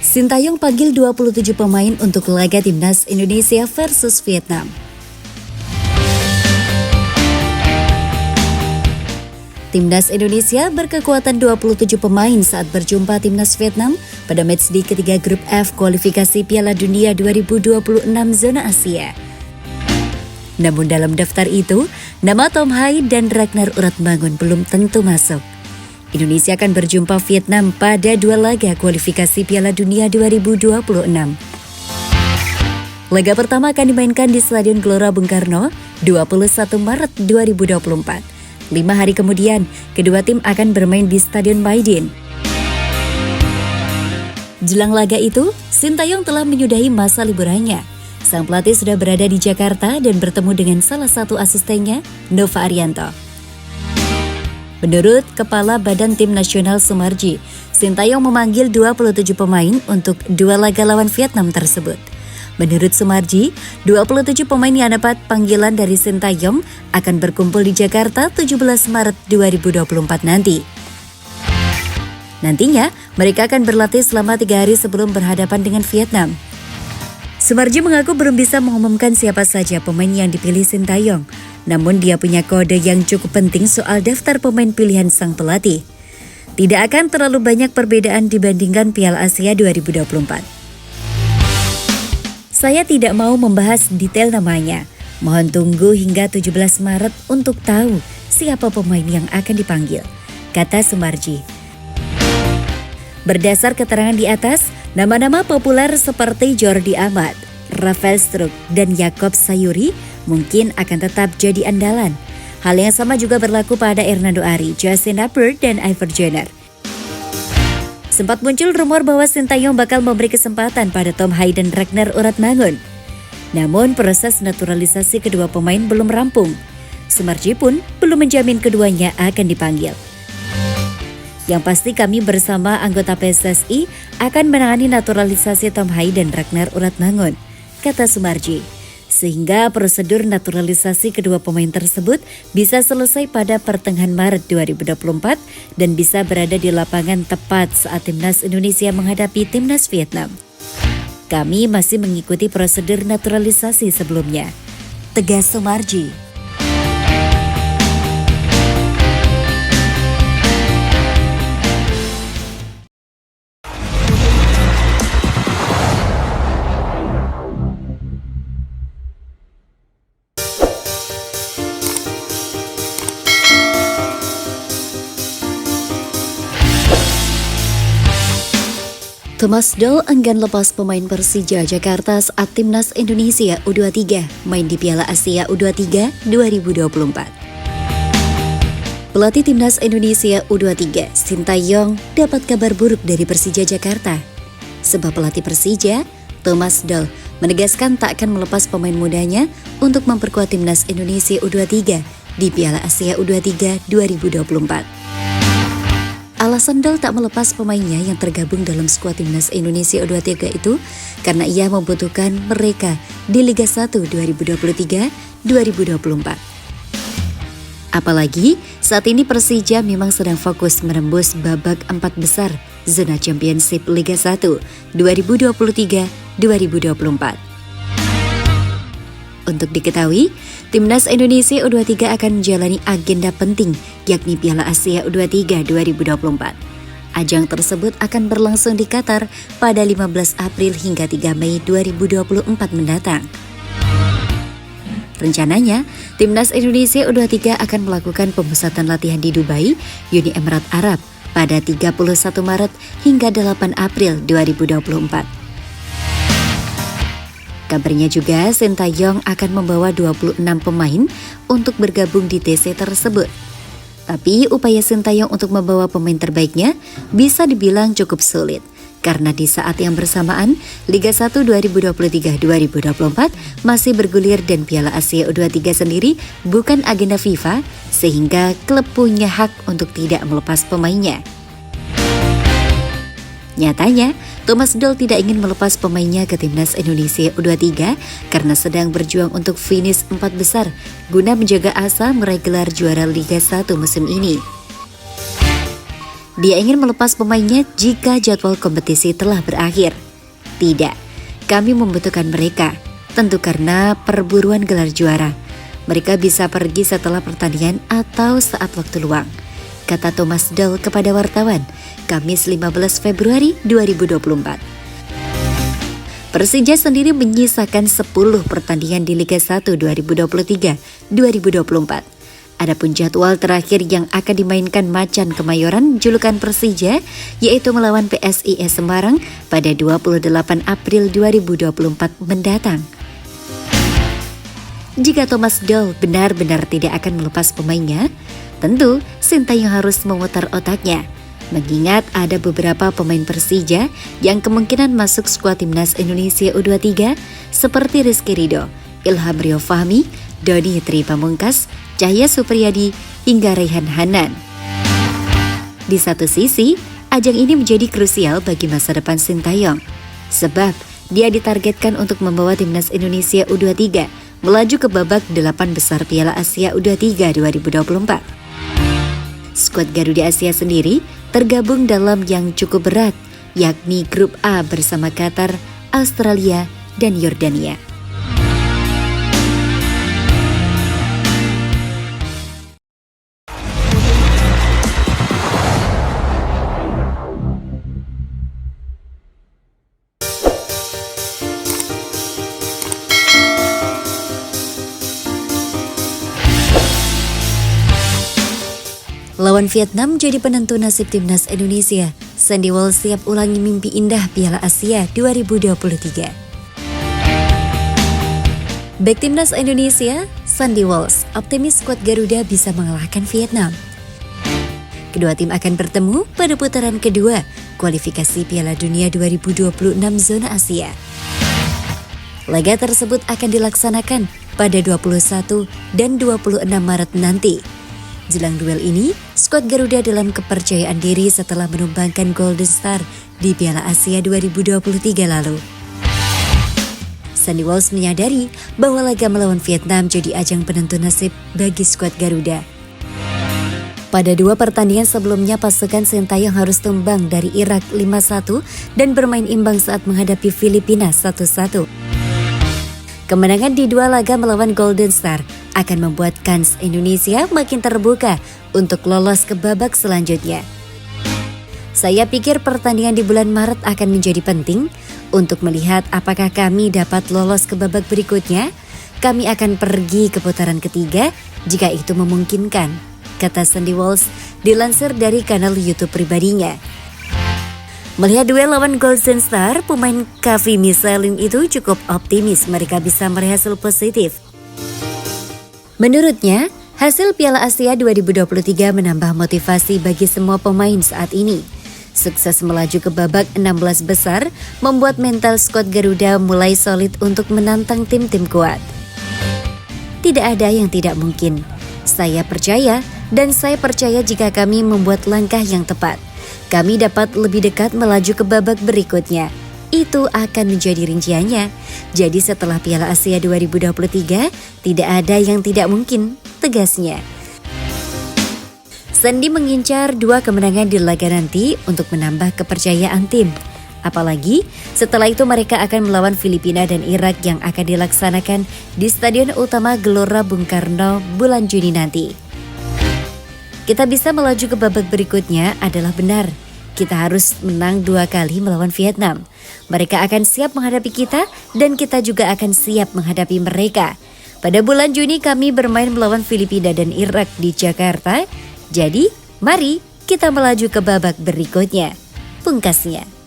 Sintayong panggil 27 pemain untuk laga Timnas Indonesia versus Vietnam. Timnas Indonesia berkekuatan 27 pemain saat berjumpa Timnas Vietnam pada matchday ketiga grup F kualifikasi Piala Dunia 2026 zona Asia. Namun dalam daftar itu, nama Tom Hai dan Ragnar Uratmangun belum tentu masuk. Indonesia akan berjumpa Vietnam pada dua laga kualifikasi Piala Dunia 2026. Laga pertama akan dimainkan di Stadion Gelora Bung Karno 21 Maret 2024. 5 hari kemudian, kedua tim akan bermain di Stadion Maidin. Jelang laga itu, Sintayong telah menyudahi masa liburannya. Sang pelatih sudah berada di Jakarta dan bertemu dengan salah satu asistennya, Nova Arianto. Menurut Kepala Badan Tim Nasional Sumarji, Sintayong memanggil 27 pemain untuk dua laga lawan Vietnam tersebut. Menurut Sumarji, 27 pemain yang dapat panggilan dari Sintayong akan berkumpul di Jakarta 17 Maret 2024 nanti. Nantinya, mereka akan berlatih selama 3 hari sebelum berhadapan dengan Vietnam. Sumarji mengaku belum bisa mengumumkan siapa saja pemain yang dipilih Sintayong. Namun dia punya kode yang cukup penting soal daftar pemain pilihan sang pelatih. Tidak akan terlalu banyak perbedaan dibandingkan Piala Asia 2024. Saya tidak mau membahas detail namanya. Mohon tunggu hingga 17 Maret untuk tahu siapa pemain yang akan dipanggil, kata Sumarji. Berdasar keterangan di atas, nama-nama populer seperti Jordi Amat, Rafael Struijk, dan Yakob Sayuri mungkin akan tetap jadi andalan. Hal yang sama juga berlaku pada Hernando Ari, Justin Haber, dan Iver Jenner. Sempat muncul rumor bahwa Sintayong bakal memberi kesempatan pada Tom Hai dan Ragnar Uratmangun. Namun proses naturalisasi kedua pemain belum rampung. Sumarji pun belum menjamin keduanya akan dipanggil. Yang pasti kami bersama anggota PSSI akan menangani naturalisasi Tom Hai dan Ragnar Uratmangun, kata Sumarji. Sehingga prosedur naturalisasi kedua pemain tersebut bisa selesai pada pertengahan Maret 2024 dan bisa berada di lapangan tepat saat Timnas Indonesia menghadapi Timnas Vietnam. Kami masih mengikuti prosedur naturalisasi sebelumnya, tegas Sumarji. Thomas Doll enggan lepas pemain Persija Jakarta saat Timnas Indonesia U23 main di Piala Asia U23 2024. Pelatih Timnas Indonesia U23, Sintayong, dapat kabar buruk dari Persija Jakarta. Sebab pelatih Persija, Thomas Doll, menegaskan tak akan melepas pemain mudanya untuk memperkuat Timnas Indonesia U23 di Piala Asia U23 2024. Alasan Doll tak melepas pemainnya yang tergabung dalam skuad Timnas Indonesia U23 itu karena ia membutuhkan mereka di Liga 1 2023-2024. Apalagi saat ini Persija memang sedang fokus menembus babak 4 besar zona Championship Liga 1 2023-2024. Untuk diketahui, Timnas Indonesia U23 akan menjalani agenda penting yakni Piala Asia U23 2024. Ajang tersebut akan berlangsung di Qatar pada 15 April hingga 3 Mei 2024 mendatang. Rencananya, Timnas Indonesia U23 akan melakukan pemusatan latihan di Dubai, Uni Emirat Arab pada 31 Maret hingga 8 April 2024. Kabarnya juga Sintayong akan membawa 26 pemain untuk bergabung di TC tersebut. Tapi upaya Sintayong untuk membawa pemain terbaiknya bisa dibilang cukup sulit. Karena di saat yang bersamaan, Liga 1 2023-2024 masih bergulir dan Piala Asia U23 sendiri bukan agenda FIFA, sehingga klub punya hak untuk tidak melepas pemainnya. Nyatanya, Thomas Doll tidak ingin melepas pemainnya ke Timnas Indonesia U23 karena sedang berjuang untuk finish 4 besar guna menjaga asa meraih gelar juara Liga 1 musim ini. dia ingin melepas pemainnya jika jadwal kompetisi telah berakhir. Tidak, kami membutuhkan mereka, tentu karena perburuan gelar juara. Mereka bisa pergi setelah pertandingan atau saat waktu luang, kata Thomas Doll kepada wartawan, Kamis 15 Februari 2024. Persija sendiri menyisakan 10 pertandingan di Liga 1 2023-2024. Adapun jadwal terakhir yang akan dimainkan Macan Kemayoran julukan Persija yaitu melawan PSIS Semarang pada 28 April 2024 mendatang. Jika Thomas Doll benar-benar tidak akan melepas pemainnya, tentu Sintayong harus memutar otaknya, mengingat ada beberapa pemain Persija yang kemungkinan masuk skuad timnas Indonesia U23 seperti Rizky Ridho, Ilham Rio Fahmi, Doni Tri Pamungkas, Cahya Supriyadi, hingga Raihan Hanan. Di satu sisi, ajang ini menjadi krusial bagi masa depan Sintayong, sebab dia ditargetkan untuk membawa timnas Indonesia U23 melaju ke babak 8 besar Piala Asia U23 2024. Skuad Garuda Asia sendiri tergabung dalam yang cukup berat, yakni Grup A bersama Qatar, Australia, dan Yordania. Lawan Vietnam jadi penentu nasib timnas Indonesia. Sandy Walsh siap ulangi mimpi indah Piala Asia 2023. Bek timnas Indonesia, Sandy Walsh, optimis skuad Garuda bisa mengalahkan Vietnam. Kedua tim akan bertemu pada putaran kedua kualifikasi Piala Dunia 2026 zona Asia. Laga tersebut akan dilaksanakan pada 21 dan 26 Maret nanti. Jelang duel ini, skuad Garuda dalam kepercayaan diri setelah menumbangkan Golden Star di Piala Asia 2023 lalu. Sandy Walsh menyadari bahwa laga melawan Vietnam jadi ajang penentu nasib bagi skuad Garuda. Pada 2 pertandingan sebelumnya, pasukan Sintayong harus tumbang dari Irak 5-1 dan bermain imbang saat menghadapi Filipina 1-1. Kemenangan di 2 laga melawan Golden Star akan membuat kans Indonesia makin terbuka untuk lolos ke babak selanjutnya. Saya pikir pertandingan di bulan Maret akan menjadi penting untuk melihat apakah kami dapat lolos ke babak berikutnya. Kami akan pergi ke putaran ketiga jika itu memungkinkan, kata Sandy Walsh dilansir dari kanal YouTube pribadinya. Melihat duel lawan Golden Star, pemain Kavi Misalin itu cukup optimis mereka bisa meraih hasil positif. Menurutnya, hasil Piala Asia 2023 menambah motivasi bagi semua pemain saat ini. Sukses melaju ke babak 16 besar membuat mental skuad Garuda mulai solid untuk menantang tim-tim kuat. Tidak ada yang tidak mungkin. Saya percaya dan saya percaya jika kami membuat langkah yang tepat, kami dapat lebih dekat melaju ke babak berikutnya. Itu akan menjadi rinciannya. Jadi setelah Piala Asia 2023, tidak ada yang tidak mungkin, tegasnya. Sandy mengincar 2 kemenangan di laga nanti untuk menambah kepercayaan tim. Apalagi setelah itu mereka akan melawan Filipina dan Irak yang akan dilaksanakan di Stadion Utama Gelora Bung Karno bulan Juni nanti. Kita bisa melaju ke babak berikutnya adalah benar. Kita harus menang 2 kali melawan Vietnam. Mereka akan siap menghadapi kita dan kita juga akan siap menghadapi mereka. Pada bulan Juni kami bermain melawan Filipina dan Irak di Jakarta. Jadi, mari kita melaju ke babak berikutnya, pungkasnya.